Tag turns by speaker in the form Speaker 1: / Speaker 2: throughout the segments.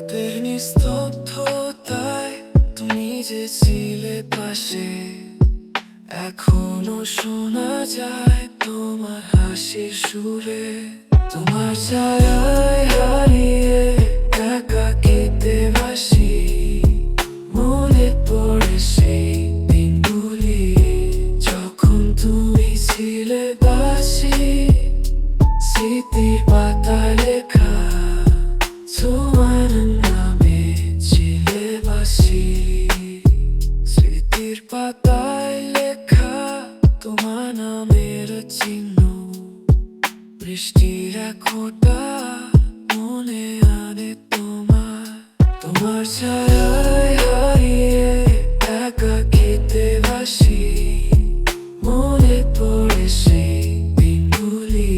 Speaker 1: রাতের নিস্তব্ধতায় তুমি যে ছিলে পাশে, এখনো শোনা যায় তোমার হাসির সুরে। তোমার ছায়ায় হারিয়ে একাকিতে ভাসি, মনে পড়ে সেই দিনগুলি যখন তুমি ছিলে বাসি। স্মৃতির পাতায় লেখা তোমার নামে ছিলে বাসি। স্মৃতির পাতায় লেখা তোমার নামের চিহ্ন, বৃষ্টির এক ফোঁটা মনে আনে তোমার। তোমার ছায়ায় হারিয়ে একাকিতে ভাসি, মনে পড়ে সেই দিনগুলি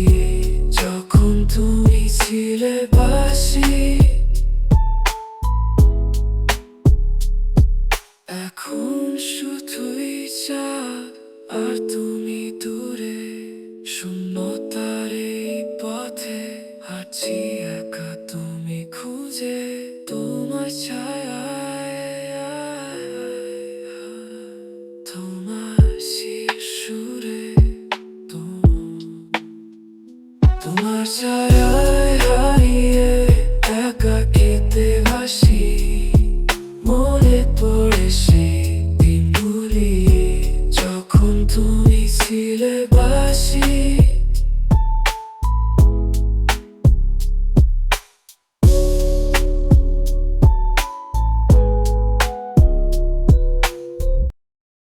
Speaker 1: যখন তুমি ছিলে বাসি। এখন শুধুই চাঁদ আর তুমি দূরে, শূন্যতার এই পথে হাঁটছি একা তুমি খুঁজে। তোমার ছায়ায় তোমার শিশুরে, তোমার ছায়ায় হারিয়ে একাকিতে ভাসি, মনে পড়ে সেই দিনগুলি যখন তুমি ছিলে